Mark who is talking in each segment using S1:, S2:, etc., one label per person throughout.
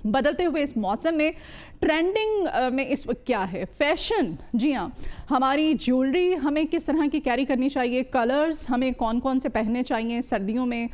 S1: بدلتے ہوئے اس موسم میں ٹرینڈنگ میں اس وقت کیا ہے؟ فیشن. جی ہاں، ہماری جیولری ہمیں کس طرح کی کیری کرنی چاہیے، کلرز ہمیں کون کون سے پہننے چاہیے سردیوں میں،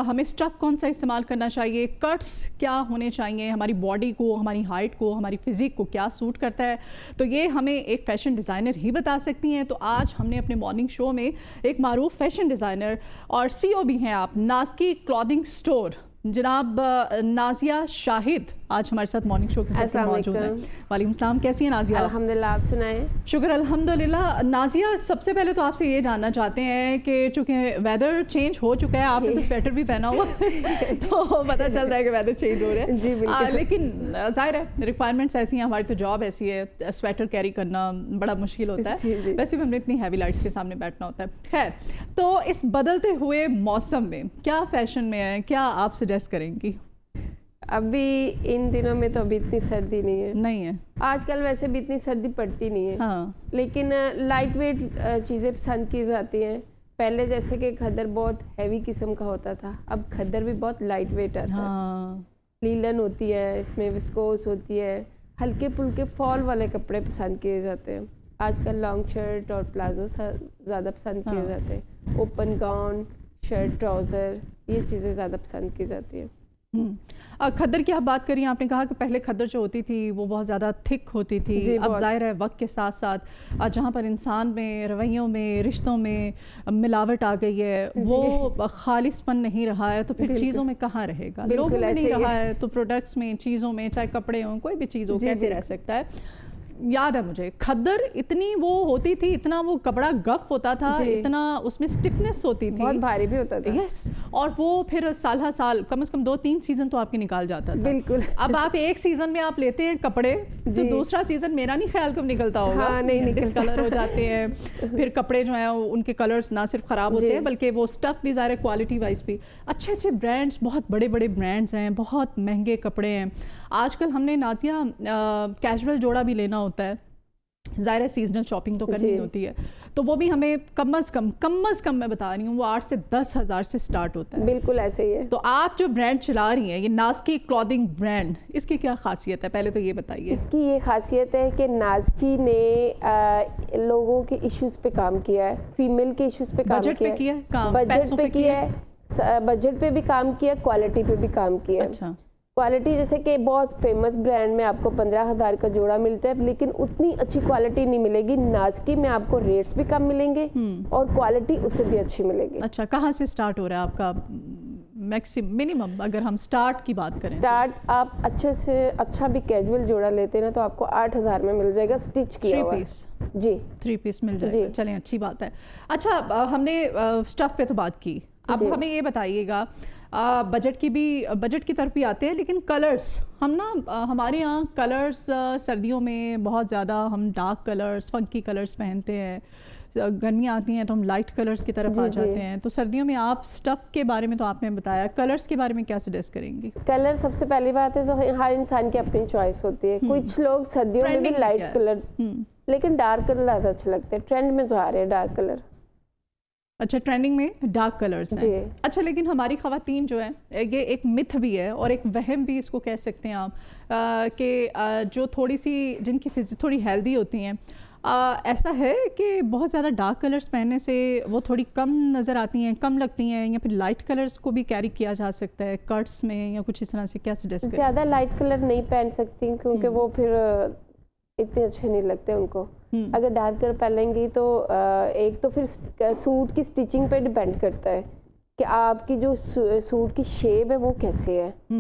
S1: ہمیں اسٹف کون سا استعمال کرنا چاہیے، کٹس کیا ہونے چاہیے، ہماری باڈی کو، ہماری ہائٹ کو، ہماری فزیک کو کیا سوٹ کرتا ہے، تو یہ ہمیں ایک فیشن ڈیزائنر ہی بتا سکتی ہیں. تو آج ہم نے اپنے مارننگ شو میں ایک معروف فیشن ڈیزائنر اور CEO بھی ہیں آپ، نازکی کلودنگ اسٹور، جناب نازیہ شاہد آج ہمارے ساتھ مارننگ شو کے ساتھ موجود ہیں. وعلیکم السلام، کیسی ہیں نازیہ؟
S2: الحمدللہ، آپ سنائیں؟
S1: شکر الحمدللہ. نازیہ، سب سے پہلے تو آپ سے یہ جاننا چاہتے ہیں کہ چونکہ ویدر چینج ہو چکا ہے، آپ نے تو سویٹر بھی پہنا ہوا تو پتہ چل رہا ہے کہ ویدر چینج ہو رہا ہے.
S2: جی بالکل.
S1: لیکن ظاہر ہے ریکوائرمنٹس ایسی ہیں، ہماری تو جاب ایسی ہے، سویٹر کیری کرنا بڑا مشکل ہوتا ہے. ویسے بھی ہم نے اتنی ہیوی لائٹس کے سامنے بیٹھنا ہوتا ہے. خیر، تو اس بدلتے ہوئے موسم میں کیا فیشن میں ہے، کیا آپ سجیسٹ کریں گی؟
S2: ابھی ان دنوں میں تو ابھی اتنی سردی نہیں ہے. آج کل ویسے بھی اتنی سردی پڑتی نہیں ہے. ہاں. لیکن لائٹ ویٹ چیزیں پسند کی جاتی ہیں. پہلے جیسے کہ کھدر بہت ہیوی قسم کا ہوتا تھا، اب کھدر بھی بہت لائٹ ویٹ آتا ہے. لیلن ہوتی ہے، اس میں وسکوس ہوتی ہے، ہلکے پھلکے فال والے کپڑے پسند کیے جاتے ہیں. آج کل لانگ شرٹ اور پلازو زیادہ پسند کیے جاتے ہیں. اوپن گاؤن، شرٹ، ٹراؤزر، یہ چیزیں زیادہ پسند کی جاتی ہیں.
S1: کھدر کی آپ بات کریے، آپ نے کہا کہ پہلے کھدر جو ہوتی تھی وہ بہت زیادہ تھک ہوتی تھی. اب ظاہر ہے وقت کے ساتھ ساتھ جہاں پر انسان میں، رویوں میں، رشتوں میں ملاوٹ آ گئی ہے، وہ خالص پن نہیں رہا ہے، تو پھر چیزوں میں کہاں رہے گا؟ لوگوں میں نہیں رہا ہے تو پروڈکٹس میں، چیزوں میں، چاہے کپڑے ہوں، کوئی بھی چیز ہو، کیسے رہ سکتا ہے؟ یاد ہے مجھے کھدر اتنی وہ ہوتی تھی، اتنا وہ کپڑا گف ہوتا تھا، اتنا اس میں سٹفنس ہوتی تھی،
S2: بہت بھاری بھی ہوتا تھا.
S1: یس. اور وہ پھر سال ہر سال کم از کم 2-3 سیزن تو آپ کے نکال جاتا تھا.
S2: بالکل.
S1: اب آپ ایک سیزن میں آپ لیتے ہیں کپڑے تو دوسرا سیزن میرا نہیں خیال کب نکلتا ہوگا.
S2: نہیں
S1: ڈس کلر ہو جاتے ہیں، پھر کپڑے جو ہیں ان کے کلرز نہ صرف خراب ہوتے ہیں بلکہ وہ اسٹف بھی ظاہر ہے کوالٹی وائز بھی اچھے اچھے برانڈس، بہت بڑے بڑے برانڈس ہیں، بہت مہنگے کپڑے ہیں. آج کل ہم نے نازیہ کیجول جوڑا بھی لینا ہوتا ہے، ظاہر ہے سیزنل شاپنگ تو کرنی ہوتی ہے، تو وہ بھی ہمیں کم از کم میں بتا رہی ہوں وہ 8 سے 10 ہزار سے سٹارٹ ہوتا ہے.
S2: بالکل ایسے ہی ہے. تو
S1: آپ جو برانڈ چلا رہی ہیں، یہ نازکی کلودنگ برانڈ، اس کی کیا خاصیت ہے؟ پہلے تو یہ بتائیے.
S2: اس کی یہ خاصیت ہے کہ نازکی نے لوگوں کے ایشوز پہ کام کیا ہے، فیمیل کے ایشوز پہ کام کیا ہے، بجٹ پہ کیا ہے، بجٹ پہ بھی کام کیا ہے، کوالٹی پہ بھی کام کیا ہے. اچھا. کوالٹی جیسے کہ بہت فیمس برانڈ میں آپ کو 15,000 کا جوڑا ملتا ہے، لیکن اتنی اچھی کوالٹی نہیں ملے گی. نازکی میں آپ کو ریٹس بھی کم ملیں گے اور کوالٹی اس سے بھی اچھی ملے گی.
S1: اچھا، کہاں سے سٹارٹ ہو رہا ہے آپ کا منیمم؟ اگر ہم سٹارٹ کی بات کریں،
S2: سٹارٹ آپ اچھے سے اچھا بھی کیجول جوڑا لیتے ہیں تو آپ کو 8,000 میں مل جائے گا، سٹچ کیا ہوا.
S1: 3 پیس مل جائے گا. چلیں اچھی بات ہے. اچھا، ہم نے سٹف پہ تو بات کی، اب ہمیں یہ بتائیے گا بجٹ کی طرف بھی آتے ہیں، لیکن کلرز ہم نا ہمارے یہاں کلرز سردیوں میں بہت زیادہ ہم ڈارک کلرز، فنکی کلرز پہنتے ہیں. گرمیاں آتی ہیں تو ہم لائٹ کلرز کی طرف آ جاتے ہیں. تو سردیوں میں آپ سٹف کے بارے میں تو آپ نے بتایا، کلرز کے بارے میں کیا سجیسٹ کریں گی؟
S2: کلر سب سے پہلی بات ہے تو ہر انسان کی اپنی چوائس ہوتی ہے. کچھ لوگ سردیوں میں بھی لائٹ کلر، لیکن ڈارک کلر زیادہ اچھے لگتے ہیں. ٹرینڈ میں جو آ رہے ہیں ڈارک کلر.
S1: اچھا، ٹرینڈنگ میں ڈارک کلرز ہیں. اچھا، لیکن ہماری خواتین جو ہیں، یہ ایک متھ بھی ہے اور ایک وہم بھی اس کو کہہ سکتے ہیں آپ، کہ جو تھوڑی سی جن کی تھوڑی ہیلدی ہوتی ہیں، ایسا ہے کہ بہت زیادہ ڈارک کلرز پہننے سے وہ تھوڑی کم نظر آتی ہیں، کم لگتی ہیں، یا پھر لائٹ کلرز کو بھی کیری کیا جا سکتا ہے کٹس میں یا کچھ اس طرح سے؟ کیا سجیسٹ کریں؟
S2: زیادہ لائٹ کلر نہیں پہن سکتی کیونکہ وہ پھر اتنے اچھے نہیں لگتے ان کو. اگر ڈارک کلر پہنیں گی تو ایک تو پھر سوٹ کی سٹیچنگ پہ ڈیپینڈ کرتا ہے کہ آپ کی جو سوٹ کی شیپ ہے وہ کیسے ہے،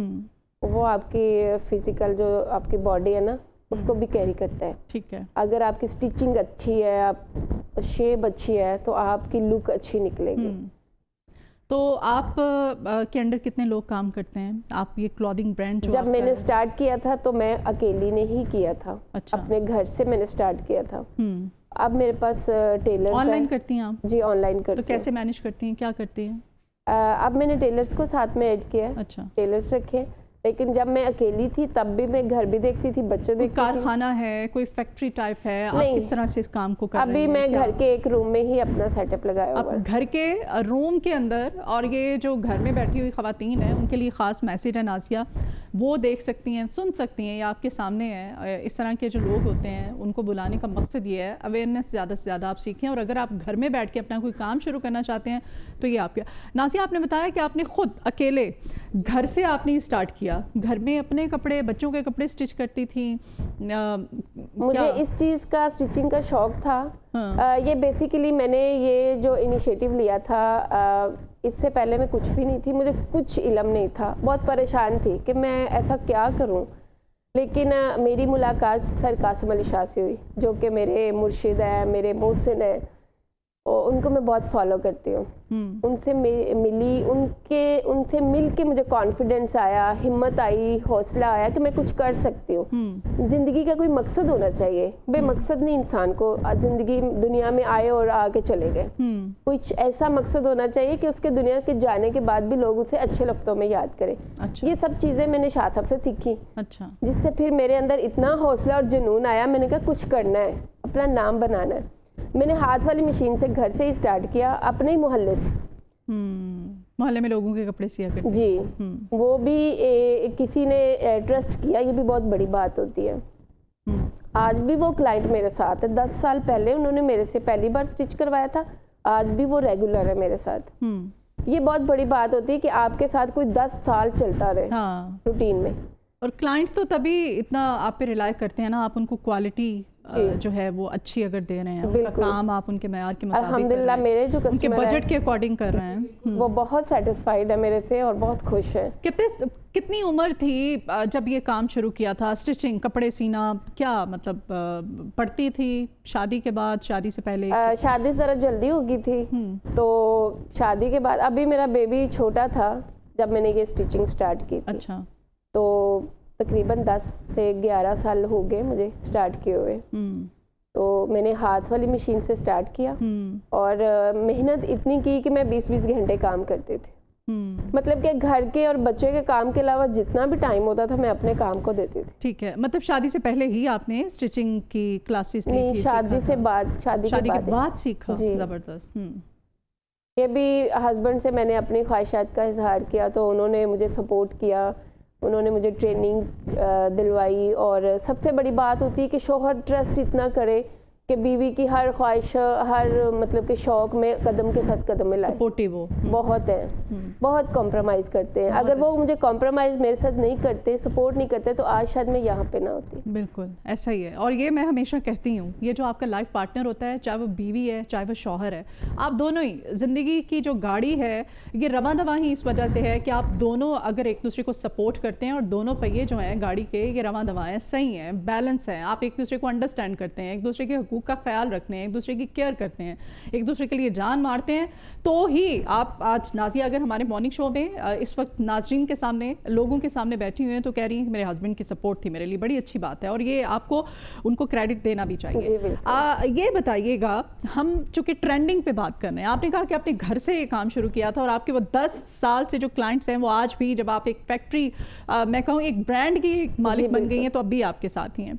S2: وہ آپ کی فزیکل جو آپ کی باڈی ہے نا اس کو بھی کیری کرتا ہے.
S1: ٹھیک ہے.
S2: اگر آپ کی سٹیچنگ اچھی ہے، آپ شیپ اچھی ہے تو آپ کی لک اچھی نکلے گی.
S1: تو آپ کے انڈر کتنے لوگ کام کرتے ہیں؟ آپ یہ کلودنگ برانڈ
S2: جب میں نے سٹارٹ کیا تھا تو میں اکیلی نے ہی کیا تھا. اپنے گھر سے میں نے سٹارٹ کیا تھا. اب میرے پاس ٹیلرز ہیں.
S1: آن لائن کرتی ہیں آپ؟
S2: جی آن لائن کرتی ہوں.
S1: تو کیسے مینیج کرتی ہیں، کیا کرتی ہیں؟
S2: اب میں نے ٹیلرز کو ساتھ میں ایڈ کیا ہے. اچھا. ٹیلرز رکھے، لیکن جب میں اکیلی تھی تب بھی میں گھر بھی دیکھتی تھی، بچے دیکھتی تھی.
S1: کارخانہ ہے، کوئی فیکٹری ٹائپ ہے؟ آپ کس طرح سے اس کام کو کر رہے ہیں؟
S2: ابھی میں گھر کے ایک روم میں ہی اپنا سیٹ اپ لگایا ہوا ہے.
S1: گھر کے روم کے اندر. اور یہ جو گھر میں بیٹھی ہوئی خواتین ہیں ان کے لیے خاص میسیج ہے نازیہ، وہ دیکھ سکتی ہیں, سن سکتی ہیں, یہ آپ کے سامنے ہے. اس طرح کے جو لوگ ہوتے ہیں ان کو بلانے کا مقصد یہ ہے اویئرنیس زیادہ سے زیادہ آپ سیکھیں, اور اگر آپ گھر میں بیٹھ کے اپنا کوئی کام شروع کرنا چاہتے ہیں تو یہ آپ کیا. نازیہ, آپ نے بتایا کہ آپ نے خود اکیلے گھر سے آپ نے اسٹارٹ کیا, گھر میں اپنے کپڑے, بچوں کے کپڑے اسٹچ کرتی تھیں.
S2: مجھے اس چیز کا اسٹچنگ کا شوق تھا. یہ بیسیکلی میں نے یہ جو انیشیٹو لیا تھا, اس سے پہلے میں کچھ بھی نہیں تھی, مجھے کچھ علم نہیں تھا, بہت پریشان تھی کہ میں ایسا کیا کروں. لیکن میری ملاقات سر قاسم علی شاہ سے ہوئی, جو کہ میرے مرشد ہیں, میرے محسن ہیں, اور ان کو میں بہت فالو کرتی ہوں. ان سے ملی, ان سے مل کے مجھے کانفیڈنس آیا, ہمت آئی, حوصلہ آیا کہ میں کچھ کر سکتی ہوں. زندگی کا کوئی مقصد ہونا چاہیے, بے مقصد نہیں انسان کو زندگی دنیا میں آئے اور آگے چلے گئے. کچھ ایسا مقصد ہونا چاہیے کہ اس کے دنیا کے جانے کے بعد بھی لوگ اسے اچھے لفظوں میں یاد کریں. یہ سب چیزیں میں نے شاہ صاحب سے سیکھی, جس سے پھر میرے اندر اتنا حوصلہ اور جنون آیا. میں نے کہا کچھ کرنا ہے, اپنا نام بنانا ہے. میں نے ہاتھ والی مشین سے گھر سے ہی اسٹارٹ کیا, اپنے ہی محلے سے.
S1: محلے میں لوگوں کے کپڑے سیا کرتے
S2: جی, وہ بھی کسی نے ٹرسٹ کیا, یہ بھی بہت بڑی بات ہوتی ہے. آج بھی وہ کلائنٹ میرے ساتھ ہے. 10 سال پہلے انہوں نے میرے سے پہلی بار اسٹچ کروایا تھا, آج بھی وہ ریگولر ہے میرے ساتھ. یہ بہت بڑی بات ہوتی ہے کہ آپ کے ساتھ کوئی 10 سال چلتا رہے روٹین میں.
S1: اور کلائنٹ تو تبھی اتنا آپ پہ ریلائی کرتے ہیں نا, آپ ان کو کوالٹی جو ہے وہ اچھی اگر دے رہے ہیں, ان کا کام آپ ان کے معیار کے مطابق
S2: الحمدللہ میرے جو
S1: ان کے بجٹ کے اکارڈنگ کر رہے ہیں,
S2: وہ بہت سیٹسفائیڈ ہے میرے سے اور بہت خوش ہے.
S1: کتنی عمر تھی جب یہ کام شروع کیا تھا, اسٹچنگ کپڑے سینا؟ کیا مطلب پڑھتی تھی شادی کے بعد, شادی سے پہلے؟
S2: شادی ذرا جلدی ہو گئی تھی, تو شادی کے بعد ابھی میرا بیبی چھوٹا تھا جب میں نے یہ اسٹچنگ اسٹارٹ کی تھی.
S1: اچھا.
S2: تو تقریباً 10 سے 11 سال ہو گئے مجھے اسٹارٹ کیے ہوئے. تو میں نے ہاتھ والی مشین سے اسٹارٹ کیا, اور محنت اتنی کی کہ میں 20-20 گھنٹے کام کرتے تھے. مطلب کہ گھر کے اور بچے کے کام کے علاوہ جتنا بھی ٹائم ہوتا تھا میں اپنے کام کو دیتی تھی.
S1: ٹھیک ہے, مطلب شادی سے پہلے ہی آپ نے اسٹچنگ کی کلاسز لی تھی؟
S2: نہیں, شادی سے بعد, شادی کے
S1: بعد سیکھا. زبردست.
S2: یہ بھی ہسبینڈ سے میں نے اپنی خواہشات کا اظہار کیا, تو انہوں نے مجھے سپورٹ کیا, انہوں نے مجھے ٹریننگ دلوائی. اور سب سے بڑی بات ہوتی ہے کہ شوہر ٹرسٹ اتنا کرے کہ بیوی کی ہر خواہش, ہر مطلب کہ شوق میں قدم کے ساتھ قدم ملائے.
S1: سپورٹیو وہ
S2: بہت ہیں, بہت کمپرومائز کرتے ہیں. اگر وہ مجھے کمپرومائز میرے ساتھ نہیں کرتے, سپورٹ نہیں کرتے, تو آج شاید میں یہاں پہ نہ ہوتی.
S1: بالکل ایسا ہی ہے. اور یہ میں ہمیشہ کہتی ہوں, یہ جو آپ کا لائف پارٹنر ہوتا ہے, چاہے وہ بیوی ہے چاہے وہ شوہر ہے, آپ دونوں ہی زندگی کی جو گاڑی ہے یہ رواں دواں ہی اس وجہ سے ہے کہ آپ دونوں اگر ایک دوسرے کو سپورٹ کرتے ہیں, اور دونوں پہیے جو ہیں گاڑی کے یہ رواں دواں ہیں, صحیح ہیں, بیلنس ہیں, آپ ایک دوسرے کو انڈرسٹینڈ کرتے ہیں, ایک دوسرے کے کا خیال رکھتے ہیں, ایک دوسرے کی کیئر کرتے ہیں, ایک دوسرے کے لیے جان مارتے ہیں, تو ہی آپ آج نازیہ اگر ہمارے مارننگ شو میں اس وقت ناظرین کے سامنے, لوگوں کے سامنے بیٹھی ہوئی ہیں, تو کہہ رہی ہیں کہ میرے ہسبینڈ کی سپورٹ تھی میرے لیے, بڑی اچھی بات ہے, اور یہ آپ کو ان کو کریڈٹ دینا بھی چاہیے. یہ بتائیے گا, ہم چونکہ ٹرینڈنگ پہ بات کر رہے ہیں, آپ نے کہا کہ آپ نے گھر سے یہ کام شروع کیا تھا, اور آپ کے وہ 10 سال سے جو کلائنٹس ہیں وہ آج بھی, جب آپ ایک فیکٹری, میں کہوں ایک برانڈ کی مالک بن گئی ہیں, تو اب بھی آپ کے ساتھ ہی ہیں.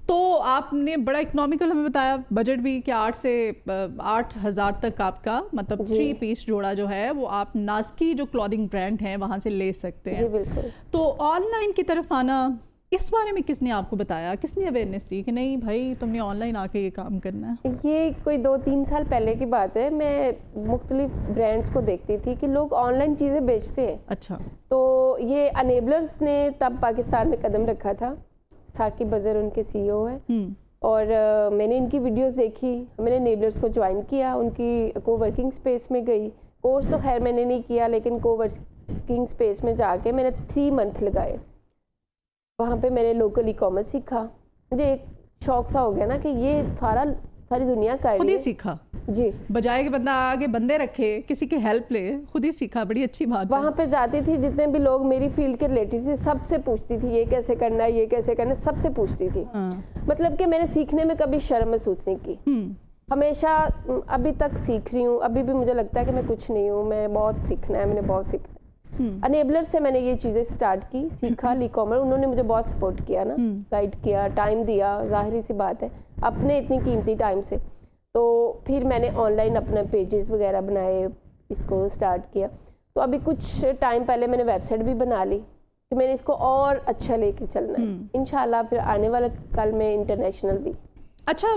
S1: تو آپ نے بڑا اکنامیکل ہمیں بتایا, بجٹ بھی کہ 8 سے 8,000 تک آپ کا مطلب 3 پیس جوڑا جو ہے وہ آپ نازکی جو کلودنگ برانڈ ہیں وہاں سے لے سکتے ہیں.
S2: جی بالکل.
S1: تو آن لائن کی طرف آنا, اس بارے میں کس نے آپ کو بتایا, کس نے اویئرنیس دی کہ نہیں بھائی تم نے آن لائن آ کے یہ کام کرنا ہے؟
S2: یہ کوئی 2-3 سال پہلے کی بات ہے. میں مختلف برانڈز کو دیکھتی تھی کہ لوگ آن لائن چیزیں بیچتے ہیں.
S1: اچھا.
S2: تو یہ انیبلرز نے تب پاکستان میں قدم رکھا تھا. ثاقب اظہر ان کے سی او ہیں, اور میں نے ان کی ویڈیوز دیکھی, میں نے انیبلرز کو جوائن کیا, ان کی کو ورکنگ سپیس میں گئی. کورس تو خیر میں نے نہیں کیا, لیکن کو ورکنگ سپیس میں جا کے میں نے 3 منتھ لگائے. وہاں پہ میں نے لوکل ای کامرس سیکھا. مجھے ایک شوق سا ہو گیا نا کہ یہ ساری دنیا کا
S1: خود ہی سیکھا.
S2: جی,
S1: بجائے کہ بندہ آگے بندے رکھے, کسی کی ہیلپ لے, خود ہی سیکھا. بڑی اچھی بات.
S2: وہاں پہ جاتی تھی, جتنے بھی لوگ میری فیلڈ کے ریلیٹڈ تھے سب سے پوچھتی تھی یہ کیسے کرنا ہے, یہ کیسے کرنا ہے, سب سے پوچھتی تھی. مطلب کہ میں نے سیکھنے میں کبھی شرم محسوس نہیں کی. ہمیشہ ابھی تک سیکھ رہی ہوں. ابھی بھی مجھے لگتا ہے کہ میں کچھ نہیں ہوں, میں بہت سیکھنا ہے, میں نے بہت سیکھنا ہے. انیبلر سے میں نے یہ چیزیں سٹارٹ کی, سیکھا. ای کامرس انہوں نے مجھے بہت سپورٹ کیا نا, گائیڈ کیا, ٹائم دیا. ظاہری سی بات ہے اپنے اتنی قیمتی ٹائم سے. تو پھر میں نے آن لائن اپنے پیجز وغیرہ بنائے, اس کو سٹارٹ کیا. تو ابھی کچھ ٹائم پہلے میں نے ویب سائٹ بھی بنا لی, کہ میں نے اس کو اور اچھا لے کے چلنا ہے انشاءاللہ. پھر آنے والا کل میں انٹرنیشنل بھی.
S1: اچھا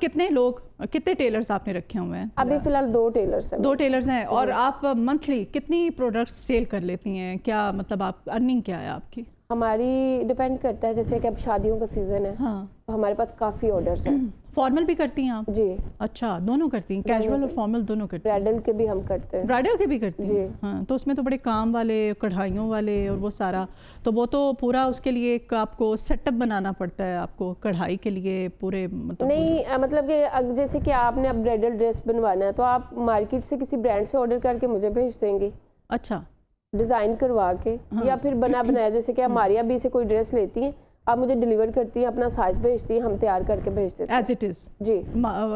S1: کتنے لوگ کتنے ٹیلرز آپ نے رکھے ہوئے ہیں؟
S2: ابھی فی الحال 2 ٹیلرز ہیں.
S1: 2 ٹیلرز ہیں. اور آپ منتھلی کتنی پروڈکٹس سیل کر لیتی ہیں؟ کیا مطلب آپ ارننگ کیا ہے آپ کی؟
S2: ہماری ڈیپینڈ کرتا ہے، جیسے کہ اب شادیوں کا سیزن ہے تو ہمارے پاس کافی آرڈرز ہیں.
S1: فارمل بھی کرتی ہیں آپ؟
S2: جی. اچھا
S1: دونوں کرتی ہیں، کیجول اور فارمل دونوں کرتی ہیں؟
S2: برائڈل کے بھی ہم کرتے ہیں.
S1: برائڈل کے بھی کرتی ہیں؟
S2: جی.
S1: ہاں تو اس میں تو بڑے کام والے، کڑھائیوں والے اور وہ سارا، تو وہ تو پورا اس کے لیے ایک آپ کو سیٹ اپ بنانا پڑتا ہے آپ کو کڑھائی کے لیے پورے مطلب؟
S2: نہیں مطلب کہ جیسے کہ آپ نے اب برائڈل ڈریس بنوانا ہے تو آپ مارکیٹ سے کسی برانڈ سے آرڈر کر کے مجھے بھیج دیں گی.
S1: اچھا.
S2: ڈیزائن کروا کے یا پھر بنایا، جیسے کہ آپ ماریا بی سے کوئی ڈریس لیتی ہیں، آپ مجھے ڈیلیور کرتی ہیں، اپنا سائز بھیجتی ہیں، ہم تیار کر کے بھیج دیتے ہیں
S1: ایز اٹ از.
S2: جی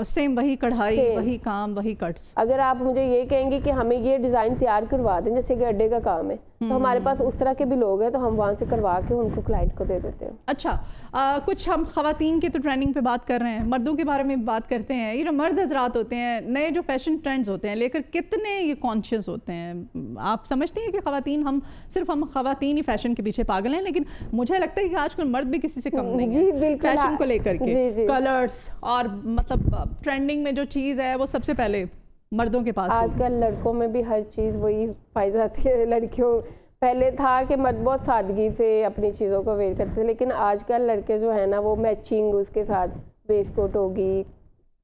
S1: سیم وہی کڑھائی، وہی کام، وہی کٹس.
S2: اگر آپ مجھے یہ کہیں گے کہ ہمیں یہ ڈیزائن تیار کروا دیں، جیسے کہ اڈے کا کام ہے، تو ہمارے پاس اس طرح کے بھی لوگ ہیں، تو ہم وہاں سے کروا کے ان کو کلائنٹ کو دے دیتے ہیں.
S1: اچھا کچھ ہم خواتین کی تو ٹریننگ پہ بات کر رہے ہیں، مردوں کے بارے میں بات کرتے ہیں. یہ جو مرد حضرات ہوتے ہیں، نئے جو فیشن ٹرینڈز ہوتے ہیں لے کر کتنے یہ کانشیس ہوتے ہیں؟ آپ سمجھتے ہیں کہ خواتین، ہم خواتین ہی فیشن کے پیچھے پاگل ہیں؟ لیکن مجھے لگتا ہے کہ آج کل مرد بھی کسی سے کم نہیں ہے فیشن کو لے کر کے. کلرز اور مطلب ٹرینڈنگ میں جو چیز ہے وہ سب سے پہلے مردوں کے پاس.
S2: آج کل لڑکوں میں بھی ہر چیز وہی پائی جاتی ہے. لڑکیوں پہلے تھا کہ مرد بہت سادگی سے اپنی چیزوں کو ویئر کرتے تھے، لیکن آج کل لڑکے جو ہیں نا وہ میچنگ، اس کے ساتھ ویسٹ کوٹ ہوگی،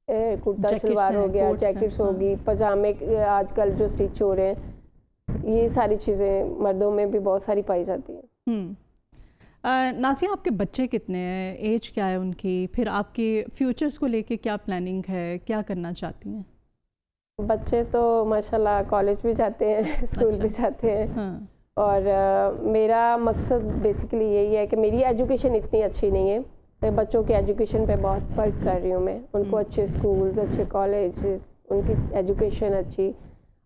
S2: کرتا شلوار ہو گیا، جیکٹس ہوگی، پجامے آج کل جو اسٹچ ہو رہے ہیں، یہ ساری چیزیں مردوں میں بھی بہت ساری پائی جاتی ہیں.
S1: نازیہ آپ کے بچے کتنے ہیں؟ ایج کیا ہے ان کی؟ پھر آپ کے فیوچرز کو لے کے کیا پلاننگ ہے؟ کیا کرنا چاہتی ہیں؟
S2: بچے تو ماشاءاللہ کالج بھی جاتے ہیں، اسکول بھی جاتے ہیں. اور میرا مقصد بیسیکلی یہی ہے کہ میری ایجوکیشن اتنی اچھی نہیں ہے، میں بچوں کے ایجوکیشن پہ بہت ورک کر رہی ہوں. میں ان کو اچھے اسکولز، اچھے کالجز، ان کی ایجوکیشن اچھی.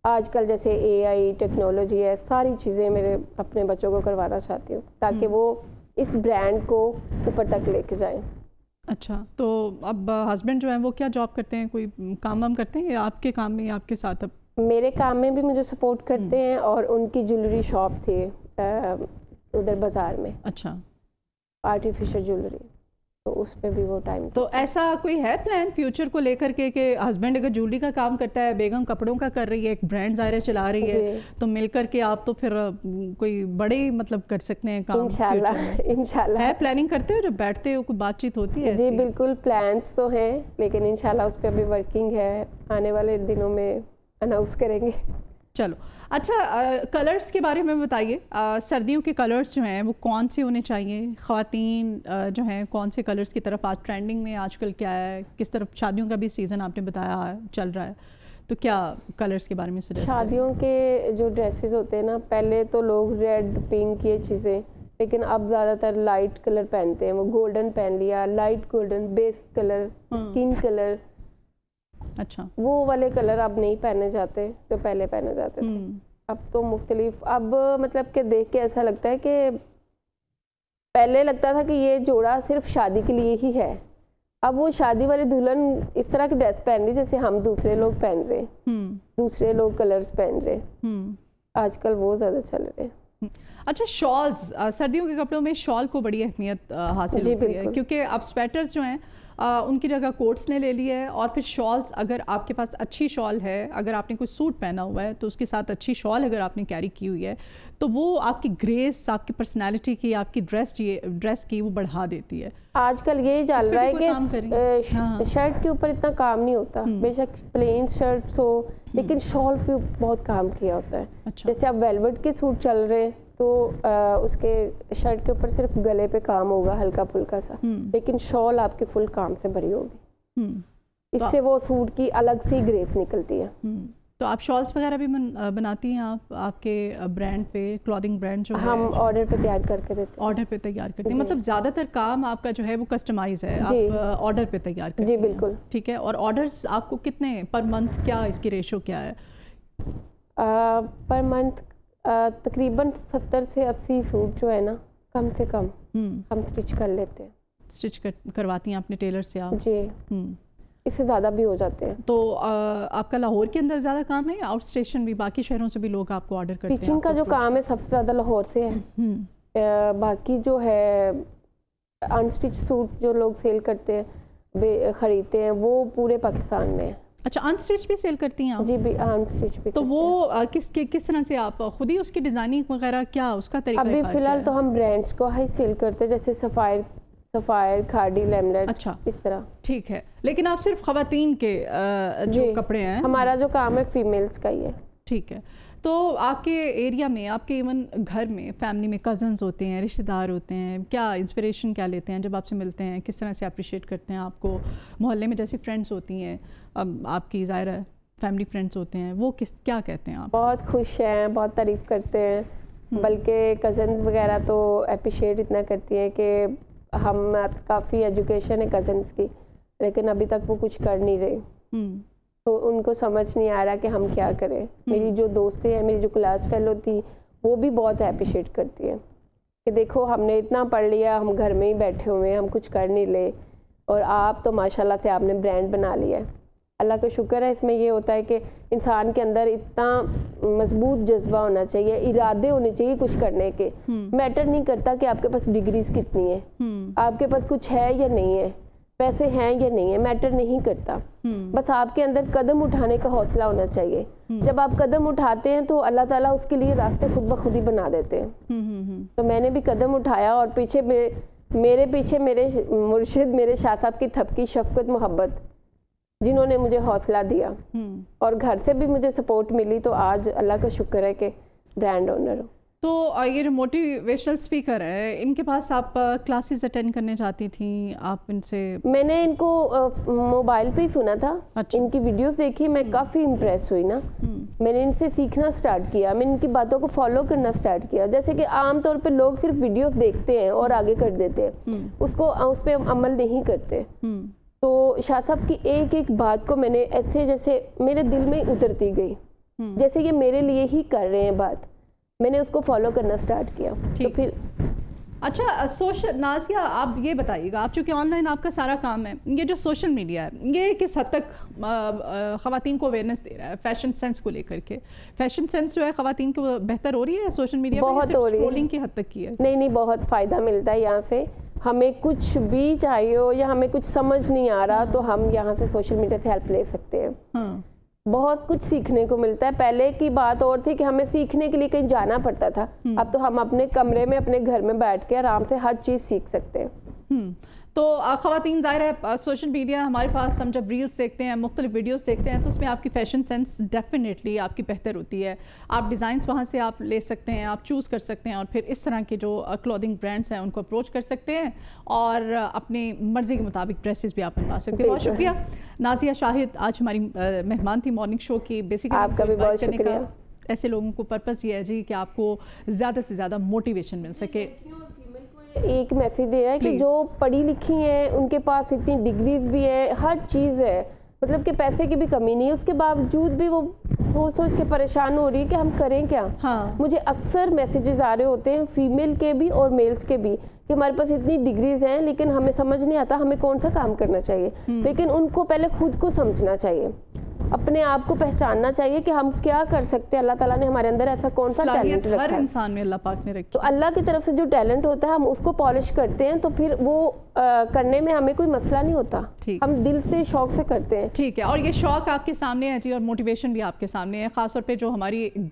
S2: آج کل جیسے AI ٹیکنالوجی ہے، ساری چیزیں میرے اپنے بچوں کو کروانا چاہتی ہوں تاکہ وہ اس برانڈ کو اوپر تک لے کے جائیں.
S1: اچھا تو اب ہسبینڈ جو ہیں وہ کیا جاب کرتے ہیں؟ کوئی کام وام کرتے ہیں یا آپ کے کام میں آپ کے ساتھ؟ اب
S2: میرے کام میں بھی مجھے سپورٹ کرتے ہیں، اور ان کی جویلری شاپ تھی ادھر بازار میں.
S1: اچھا.
S2: آرٹیفیشل جویلری، تو اس پہ بھی وہ ٹائم.
S1: تو ایسا کوئی ہے پلان فیوچر کو لے کر کے کہ ہسبینڈ اگر جویلری کا کام کرتا ہے، بیگم کپڑوں کا کر رہی ہے، ایک برانڈ ظاہر چلا رہی ہے، تو مل کر کے آپ تو پھر کوئی بڑے مطلب کر سکتے ہیں کام؟
S2: انشاءاللہ
S1: ہے پلاننگ کرتے ہو؟ جب بیٹھتے ہو کوئی بات چیت ہوتی ہے؟
S2: جی بالکل، پلانس تو ہیں، لیکن انشاءاللہ اس پہ ابھی ورکنگ ہے، آنے والے دنوں میں اناؤنس کریں گے.
S1: چلو اچھا، کلرز کے بارے میں بتائیے. سردیوں کے کلرز جو ہیں وہ کون سے ہونے چاہیے؟ خواتین جو ہیں کون سے کلرز کی طرف آج ٹرینڈنگ میں آج کل کیا ہے؟ کس طرف شادیوں کا بھی سیزن آپ نے بتایا چل رہا ہے، تو کیا کلرز کے بارے میں سجیسٹ؟
S2: شادیوں کے جو ڈریسز ہوتے ہیں نا، پہلے تو لوگ ریڈ، پنک یہ چیزیں، لیکن اب زیادہ تر لائٹ کلر پہنتے ہیں. وہ گولڈن پہن لیا، لائٹ گولڈن، بیس کلر، اسکن کلر.
S1: اچھا. وہ
S2: والے کلر اب نہیں پہنے جاتے جو پہلے پہنے جاتے تھے. اب تو مختلف، اب مطلب کہ دیکھ کے ایسا لگتا ہے کہ پہلے لگتا تھا کہ یہ جوڑا صرف شادی کے لیے ہی ہے. اب وہ شادی والی دلہن اس طرح کی ڈریس پہن رہی جیسے ہم دوسرے لوگ پہن رہے ہیں، دوسرے لوگ کلرز پہن رہے ہیں. آج کل وہ زیادہ چل رہے ہیں.
S1: اچھا، شالز، سردیوں کے کپڑوں میں شال کو بڑی اہمیت حاصل ہوتی ہے، کیونکہ اب سویٹرز جو ہیں ان کی جگہ کوٹس نے لے لی ہے، اور پھر شالز اگر آپ کے پاس اچھی شال ہے، اگر آپ نے کوئی سوٹ پہنا ہوا ہے تو اس کے ساتھ اچھی شال اگر آپ نے کیری کی ہوئی ہے تو وہ آپ کی گریس، آپ کی پرسنالٹی کی، آپ کی ڈریس کی وہ بڑھا دیتی ہے.
S2: آج کل یہی چل رہا ہے کہ شرٹ کے اوپر اتنا کام نہیں ہوتا، بے شک پلین شرٹس ہو، لیکن شال پہ بہت کام کیا ہوتا ہے. جیسے اب ویلوٹ کے سوٹ چل رہے ہیں تو اس کے شرٹ کے اوپر صرف گلے پہ کام ہوگا ہلکا پھلکا سا، لیکن شال آپ کے فل کام سے بھری ہوگی. اس سے وہ سوٹ کی الگ سی گریس نکلتی ہے.
S1: تو آپ شالز وغیرہ بھی بناتی ہیں آپ کے برانڈ پہ؟ کلودنگ برانڈ جو ہے
S2: ہم آرڈر پہ تیار کر کے دیتے ہیں.
S1: آرڈر پہ تیار کرتے ہیں، مطلب زیادہ تر کام آپ کا جو ہے وہ کسٹمائز ہے، آپ آرڈر پہ تیار کرتے ہیں؟
S2: جی بالکل.
S1: ٹھیک ہے. اور آرڈرز آپ کو کتنے پر منتھ، کیا اس کی ریشو کیا ہے؟
S2: پر منتھ تقریباً 70 سے 80 سوٹ جو ہے نا کم سے کم ہم سٹچ کر لیتے ہیں.
S1: سٹچ کرواتی ہیں اپنے ٹیلر سے آپ؟
S2: جی. اس سے زیادہ بھی ہو جاتے ہیں.
S1: تو آپ کا لاہور کے اندر زیادہ کام ہے یا آؤٹ اسٹیشن بھی باقی شہروں سے بھی لوگ آپ کو آرڈر کرتے ہیں؟
S2: سٹچنگ کا جو کام ہے سب سے زیادہ لاہور سے ہے. باقی جو ہے انسٹچ سوٹ جو لوگ سیل کرتے ہیں خریدتے ہیں وہ پورے پاکستان میں ہیں.
S1: اچھا انسٹچ بھی سیل کرتی ہیں آپ؟
S2: جی بھی انسٹچ بھی.
S1: تو وہ کس طرح سے آپ خود ہی اس کی ڈیزائننگ وغیرہ کیا اس کا طریقہ؟
S2: ابھی فی الحال تو ہم برانڈس کو ہی سیل کرتے ہیں جیسے سفائر کھاڑی لیملیٹ.
S1: اچھا
S2: اس طرح.
S1: ٹھیک ہے. لیکن آپ صرف خواتین کے جو کپڑے ہیں؟
S2: ہمارا جو کام ہے فیمیلز کا ہی ہے.
S1: ٹھیک ہے. تو آپ کے ایریا میں آپ کے ایون گھر میں فیملی میں کزنز ہوتے ہیں رشتہ دار ہوتے ہیں کیا انسپریشن کیا لیتے ہیں جب آپ سے ملتے ہیں کس طرح سے اپریشیٹ کرتے ہیں آپ کو؟ محلے میں جیسی فرینڈس ہوتی ہیں آپ کی ظاہر ہے فیملی فرینڈس ہوتے ہیں وہ کیا کہتے ہیں آپ؟
S2: بہت خوش ہیں بہت تعریف کرتے ہیں بلکہ کزنز وغیرہ تو اپریشیٹ اتنا کرتی ہیں کہ ہم کافی ایجوکیشن ہے کزنز کی لیکن ابھی تک وہ کچھ کر نہیں رہے تو ان کو سمجھ نہیں آ رہا کہ ہم کیا کریں. میری جو دوستیں ہیں میری جو کلاس فیلو تھی وہ بھی بہت اپریشیٹ کرتی ہیں کہ دیکھو ہم نے اتنا پڑھ لیا ہم گھر میں ہی بیٹھے ہوئے ہیں ہم کچھ کر نہیں لے اور آپ تو ماشاءاللہ سے آپ نے برانڈ بنا لیا ہے. اللہ کا شکر ہے. اس میں یہ ہوتا ہے کہ انسان کے اندر اتنا مضبوط جذبہ ہونا چاہیے ارادے ہونے چاہیے کچھ کرنے کے. میٹر نہیں کرتا کہ آپ کے پاس ڈگریز کتنی ہیں آپ کے پاس کچھ ہے یا نہیں ہے پیسے ہیں یا نہیں ہے میٹر نہیں کرتا. بس آپ کے اندر قدم اٹھانے کا حوصلہ ہونا چاہیے. جب آپ قدم اٹھاتے ہیں تو اللہ تعالیٰ اس کے لیے راستے خود بخود ہی بنا دیتے ہیں. تو میں نے بھی قدم اٹھایا اور میرے پیچھے میرے مرشد میرے شاہ صاحب کی تھپکی شفقت محبت جنہوں نے مجھے حوصلہ دیا اور گھر سے بھی مجھے سپورٹ ملی تو آج اللہ کا شکر ہے کہ برانڈ اونر ہوں.
S1: تو یہ جو موٹیویشنل اسپیکر ہے ان کے پاس آپ کلاسز اٹینڈ کرنے جاتی تھیں آپ ان سے؟
S2: میں نے ان کو موبائل پہ ہی سنا تھا. ان کی ویڈیوز دیکھی میں کافی امپریس ہوئی نا. میں نے ان سے سیکھنا سٹارٹ کیا میں ان کی باتوں کو فالو کرنا سٹارٹ کیا. جیسے کہ عام طور پہ لوگ صرف ویڈیوز دیکھتے ہیں اور آگے کر دیتے ہیں اس پہ عمل نہیں کرتے. تو شاہ صاحب کی ایک ایک بات کو میں نے ایسے جیسے میرے دل میں اترتی گئی جیسے یہ میرے لیے ہی کر رہے ہیں بات. میں نے اس کو فالو کرنا سٹارٹ کیا. تو پھر
S1: اچھا سوشل نازیہ آپ یہ بتائیے گا آپ چونکہ آن لائن آپ کا سارا کام ہے یہ جو سوشل میڈیا ہے یہ کس حد تک خواتین کو اویئرنیس دے رہا ہے فیشن سینس کو لے کر کے؟ فیشن سینس جو ہے خواتین کو بہتر ہو رہی ہے سوشل میڈیا
S2: بہت ہو رہی ہے.
S1: اسکرولنگ کی حد تک کی ہے؟
S2: نہیں بہت فائدہ ملتا ہے یہاں سے. ہمیں کچھ بھی چاہیے ہو یا ہمیں کچھ سمجھ نہیں آ رہا تو ہم یہاں سے سوشل میڈیا سے ہیلپ لے سکتے ہیں. بہت کچھ سیکھنے کو ملتا ہے. پہلے کی بات اور تھی کہ ہمیں سیکھنے کے لیے کہیں جانا پڑتا تھا. اب تو ہم اپنے کمرے میں اپنے گھر میں بیٹھ کے آرام سے ہر چیز سیکھ سکتے ہیں.
S1: تو خواتین ظاہر ہے سوشل میڈیا ہمارے پاس ہم جب ریلز دیکھتے ہیں مختلف ویڈیوز دیکھتے ہیں تو اس میں آپ کی فیشن سینس ڈیفینیٹلی آپ کی بہتر ہوتی ہے. آپ ڈیزائنس وہاں سے آپ لے سکتے ہیں آپ چوز کر سکتے ہیں اور پھر اس طرح کے جو کلودنگ برانڈس ہیں ان کو اپروچ کر سکتے ہیں اور اپنی مرضی کے مطابق ڈریسز بھی آپ بنوا سکتے ہیں. بہت شکریہ نازیہ شاہد آج ہماری مہمان تھی مارننگ شو کی. بیسیکلی
S2: آپ کا بھی بہت شکریہ.
S1: ایسے لوگوں کو پرپز یہ ہے جی کہ آپ کو زیادہ سے زیادہ موٹیویشن مل سکے.
S2: ایک میسیج یہ ہے کہ جو پڑھی لکھی ہیں ان کے پاس اتنی ڈگریز بھی ہیں ہر چیز ہے مطلب کہ پیسے کی بھی کمی نہیں ہے اس کے باوجود بھی وہ سوچ کے پریشان ہو رہی ہے کہ ہم کریں کیا. مجھے اکثر میسیجز آ رہے ہوتے ہیں فیمیل کے بھی اور میلز کے بھی کہ ہمارے پاس اتنی ڈگریز ہیں لیکن ہمیں سمجھ نہیں آتا ہمیں کون سا کام کرنا چاہیے. لیکن ان کو پہلے خود کو سمجھنا چاہیے اپنے آپ کو پہچاننا چاہیے کہ ہم کیا کر سکتے ہیں. اللہ تعالیٰ نے ہمارے اندر ایسا کون سا ٹیلنٹ رکھا ہے.
S1: ہر انسان میں اللہ پاک نے رکھا.
S2: تو اللہ کی طرف سے جو ٹیلنٹ ہوتا ہے ہم اس کو پالش کرتے ہیں تو پھر وہ کرنے میں ہمیں کوئی مسئلہ نہیں ہوتا. ہم دل سے شوق سے کرتے ہیں.
S1: ٹھیک ہے. اور یہ شوق آپ کے سامنے ہے جی اور موٹیویشن بھی آپ کے سامنے ہے خاص طور پہ جو ہماری